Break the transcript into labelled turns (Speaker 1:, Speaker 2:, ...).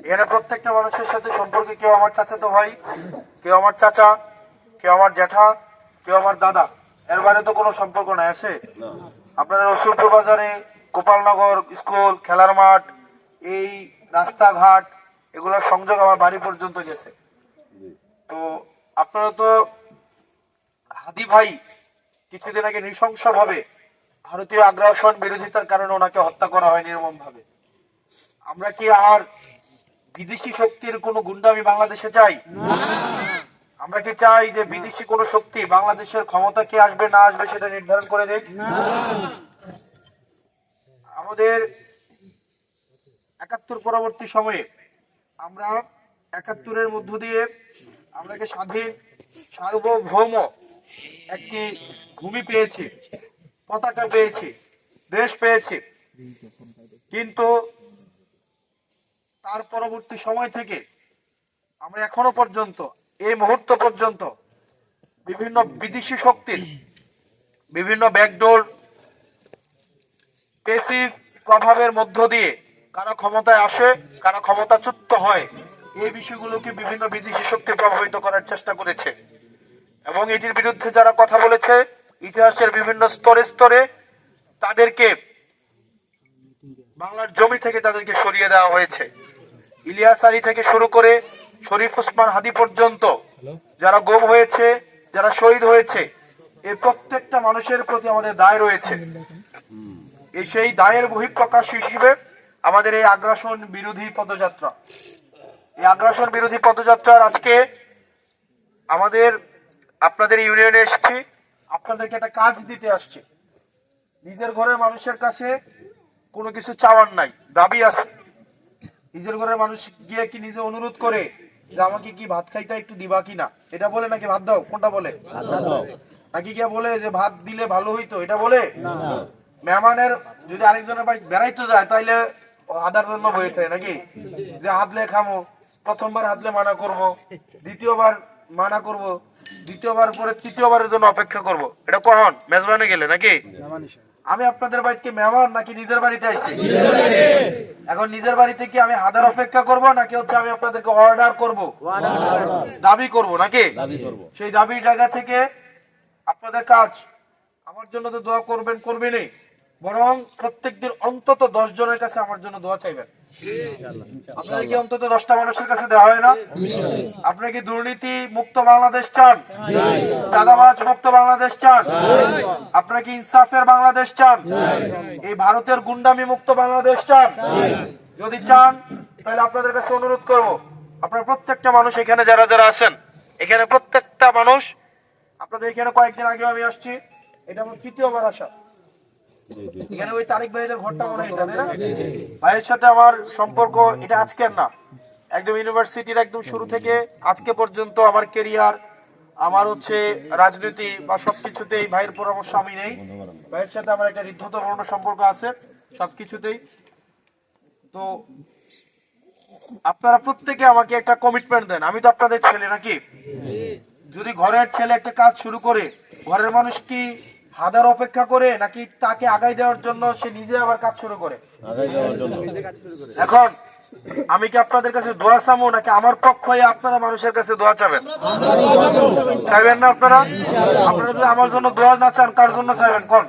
Speaker 1: এখানে প্রত্যেকটা মানুষের সাথে সম্পর্কে কেউ আমার চাচাতো ভাই, কেউ আমার চাচা, কেউ আমার জ্যাঠা, কেউ আমার দাদা, এর বাইরে তো কোনো সম্পর্ক নাই আছে। আপনারা রসুলপুর বাজারে, গোপালনগর স্কুল, খেলার মাঠ, এই রাস্তাঘাট, এগুলোর সংযোগ আমার বাড়ি পর্যন্ত গেছে। তো আপনারা তো হাদি ভাই কিছুদিন আগে নৃশংসভাবে ভারতীয় আগ্রাসন বিরোধিতার কারণে ওনাকে হত্যা করা হয় নির্মম ভাবে। আমরা কি আর বিদেশি শক্তির কোন গুন্ডামি বাংলাদেশে চাই? আমরা কি চাই যে বিদেশি কোন শক্তি বাংলাদেশের ক্ষমতা কে আসবে না আসবে সেটা নির্ধারণ করে দেখ? আমাদের ৭১ পরবর্তী সময়ে আমরা ৭১-এর মধ্য দিয়ে আমরা একটা স্বাধীন সার্বভৌম একটি ভূমি পেয়েছি, পতাকা পেয়েছি, দেশ পেয়েছি, কিন্তু তার পরবর্তী সময় থেকে আমরা এখনো পর্যন্ত এই মুহূর্ত পর্যন্ত বিভিন্ন বিদেশি শক্তির বিভিন্ন ব্যাকডোর পেসিভ প্রভাবের মধ্য দিয়ে কারা ক্ষমতায় আসে, কারা ক্ষমতাচ্যুত হয়, এই বিষয়গুলোকে বিভিন্ন বিদেশি শক্তি প্রভাবিত করার চেষ্টা করেছে। এবং এটির বিরুদ্ধে যারা কথা বলেছে ইতিহাসের বিভিন্ন স্তরে স্তরে তাদেরকে বাংলার জমি থেকে তাদেরকে সরিয়ে দেওয়া হয়েছে। ইলিয়াস আলী থেকে শুরু করে শরীফ ওসমান হাদি পর্যন্ত যারা গুম হয়েছে, যারা শহীদ হয়েছে, এই প্রত্যেকটা মানুষের প্রতি আমাদের দায় রয়েছে। এই সেই দায়ের বহিঃপ্রকাশ হিসেবে আমাদের এই আগ্রাসন বিরোধী পদযাত্রা। এই আগ্রাসন বিরোধী পদযাত্রার আজকে আমাদের আপনাদের ইউনিয়নে এসেছি, আপনাদেরকে একটা কাজ দিতে আসছি। নিজের ঘরের মানুষের কাছে কোনো কিছু চাওয়ার নাই, দাবি আছে। নিজের ঘরের মানুষ গিয়ে কি নিজে অনুরোধ করে যে আমাকে কি ভাত খাইতে একটু দিবা কিনা, এটা বলে নাকি ভাত দাও, কোনটা বলে? নাকি গিয়ে বলে যে ভাত দিলে ভালো হইতো, এটা বলে? মেহমানের যদি আরেকজনের বাড়ি বেড়াইতে যায় তাইলে আদার জন্য হয়েছে নাকি যে হাতলে খামো, প্রথমবার হাতলে মানা করব, দ্বিতীয়বার মানা করব, দ্বিতীয়বার পরে তৃতীয়বারের জন্য অপেক্ষা করব, এটা কখন মেজবানে গেলে নাকি? আমি আপনাদের বাড়িতে মেহমান নাকি নিজের বাড়িতে আইছি? এখন নিজের বাড়িতে কি আমি হাজার অপেক্ষা করব নাকি হচ্ছে আমি আপনাদেরকে অর্ডার করব, দাবি করব নাকি? সেই দাবির জায়গা থেকে আপনাদের কাজ আমার জন্য তো দোয়া করবেন, করবেনই, বরং প্রত্যেকদিন অন্তত 10 জনের কাছে আমার জন্য দোয়া চাইবেন। আপনাদের কি অন্তত 10টা মানুষের কাছে দেওয়া হয় না? আপনি কি দুর্নীতি মুক্ত বাংলাদেশ চান? চাঁদাবাজ মুক্ত বাংলাদেশ চান? আপনারা কি ইনসাফের বাংলাদেশ চান? এই ভারতের গুন্ডামি মুক্ত বাংলাদেশ চান? যদি চান তাহলে আপনাদের কাছে অনুরোধ করব, আপনারা প্রত্যেকটা মানুষ এখানে যারা যারা আছেন, এখানে প্রত্যেকটা মানুষ, আপনাদের এখানে কয়েকদিন আগে আমি আসছি, এটা আমার 3য়বার আসা। এখানে ওই তারিক ভাইয়ের ঘরটা মনে হয় এটা, তাই না? ভাইয়ের সাথে আমার সম্পর্ক এটা আজকের না, একদম ইউনিভার্সিটির একদম শুরু থেকে আজকে পর্যন্ত আমার কেরিয়ার, আমার হচ্ছে রাজনীতি বা সবকিছুতে এই ভাইয়ের পরামর্শ আমি নেই। ভাইয়ের সাথে আমার একটা হৃদ্যতাপূর্ণ সম্পর্ক আছে সবকিছুতেই। তো আপনারা প্রত্যেকে আমাকে একটা কমিটমেন্ট দেন, আমি তো আপনাদের ছেলে নাকি? যদি ঘরের ছেলে একটা কাজ শুরু করে ঘরের মানুষ কি হাজার অপেক্ষা করে নাকি তাকে আগাই দেওয়ার জন্য সে নিজে আবার কাজ শুরু করে? এখন আমি কি আপনাদের কাছে দোয়া চাবো নাকি আমার পক্ষ হয়ে আপনারা মানুষের কাছে দোয়া চাবেন? চাইবেন না আপনারা? আপনারা যদি আমার জন্য দোয়া না চান কার জন্য চাইবেন কোন?